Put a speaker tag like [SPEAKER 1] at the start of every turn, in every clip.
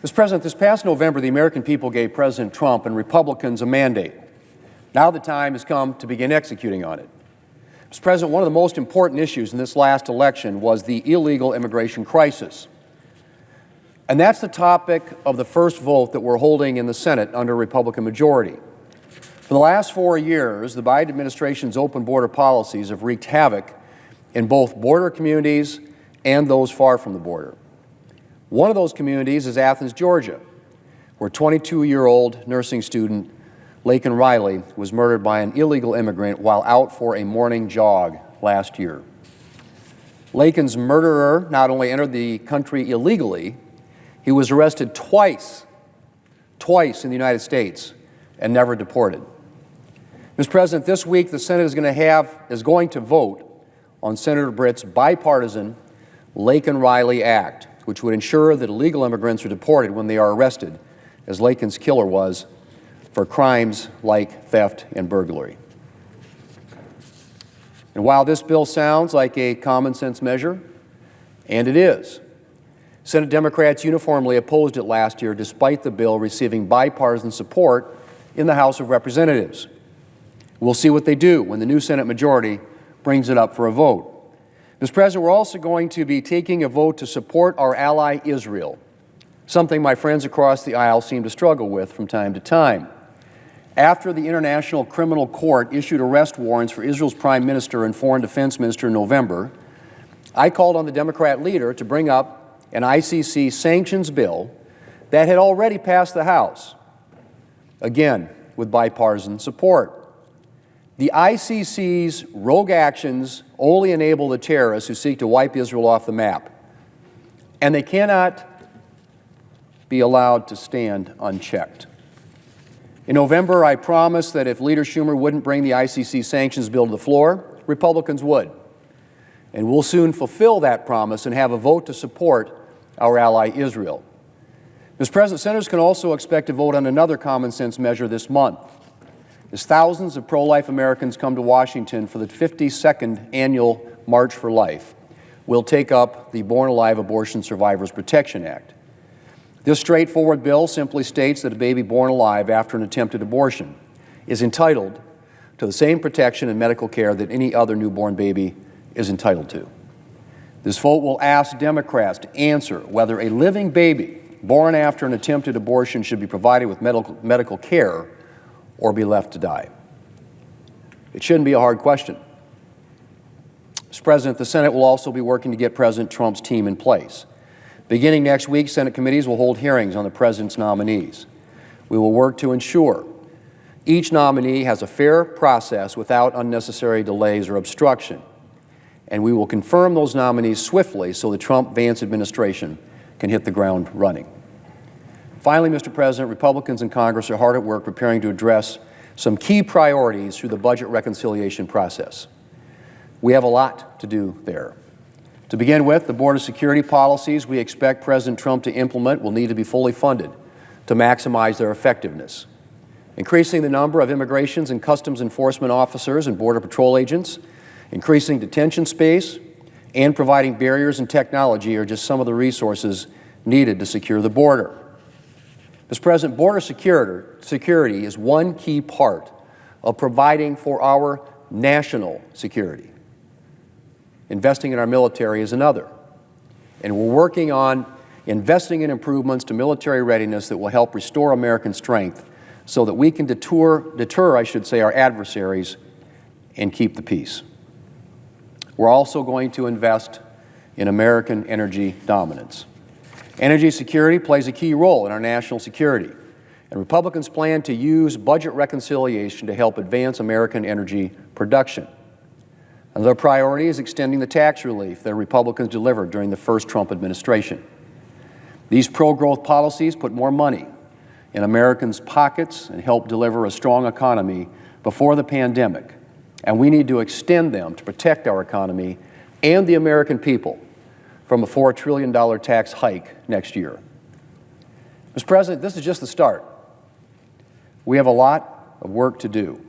[SPEAKER 1] Mr. President, this past November, the American people gave President Trump and Republicans a mandate. Now the time has come to begin executing on it. Mr. President, one of the most important issues in this last election was the illegal immigration crisis. And that's the topic of the first vote that we're holding in the Senate under a Republican majority. For the last 4 years, the Biden administration's open border policies have wreaked havoc in both border communities and those far from the border. One of those communities is Athens, Georgia, where 22-year-old nursing student Laken Riley was murdered by an illegal immigrant while out for a morning jog last year. Laken's murderer not only entered the country illegally, he was arrested twice in the United States and never deported. Mr. President, this week the Senate is going to vote on Senator Britt's bipartisan Laken Riley Act, which would ensure that illegal immigrants are deported when they are arrested, as Laken's killer was, for crimes like theft and burglary. And while this bill sounds like a common-sense measure, and it is, Senate Democrats uniformly opposed it last year despite the bill receiving bipartisan support in the House of Representatives. We'll see what they do when the new Senate majority brings it up for a vote. Mr. President, we're also going to be taking a vote to support our ally Israel, something my friends across the aisle seem to struggle with from time to time. After the International Criminal Court issued arrest warrants for Israel's Prime Minister and Foreign Defense Minister in November, I called on the Democrat leader to bring up an ICC sanctions bill that had already passed the House, again with bipartisan support. The ICC's rogue actions only enable the terrorists who seek to wipe Israel off the map, and they cannot be allowed to stand unchecked. In November, I promised that if Leader Schumer wouldn't bring the ICC sanctions bill to the floor, Republicans would. And we'll soon fulfill that promise and have a vote to support our ally Israel. Mr. President, senators can also expect to vote on another common-sense measure this month, as thousands of pro-life Americans come to Washington for the 52nd annual March for Life. We'll take up the Born Alive Abortion Survivors Protection Act. This straightforward bill simply states that a baby born alive after an attempted abortion is entitled to the same protection and medical care that any other newborn baby is entitled to. This vote will ask Democrats to answer whether a living baby born after an attempted abortion should be provided with medical care or be left to die. It shouldn't be a hard question. Mr. President, the Senate will also be working to get President Trump's team in place. Beginning next week, Senate committees will hold hearings on the President's nominees. We will work to ensure each nominee has a fair process without unnecessary delays or obstruction. And we will confirm those nominees swiftly so the Trump-Vance administration can hit the ground running. Finally, Mr. President, Republicans in Congress are hard at work preparing to address some key priorities through the budget reconciliation process. We have a lot to do there. To begin with, the border security policies we expect President Trump to implement will need to be fully funded to maximize their effectiveness. Increasing the number of Immigration and Customs Enforcement officers and Border Patrol agents, increasing detention space, and providing barriers and technology are just some of the resources needed to secure the border. Mr. President, border security is one key part of providing for our national security. Investing in our military is another. And we're working on investing in improvements to military readiness that will help restore American strength so that we can deter our adversaries and keep the peace. We're also going to invest in American energy dominance. Energy security plays a key role in our national security, and Republicans plan to use budget reconciliation to help advance American energy production. Another priority is extending the tax relief that Republicans delivered during the first Trump administration. These pro-growth policies put more money in Americans' pockets and help deliver a strong economy before the pandemic, and we need to extend them to protect our economy and the American people from a $4 trillion tax hike next year. Mr. President, this is just the start. We have a lot of work to do,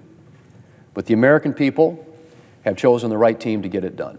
[SPEAKER 1] but the American people have chosen the right team to get it done.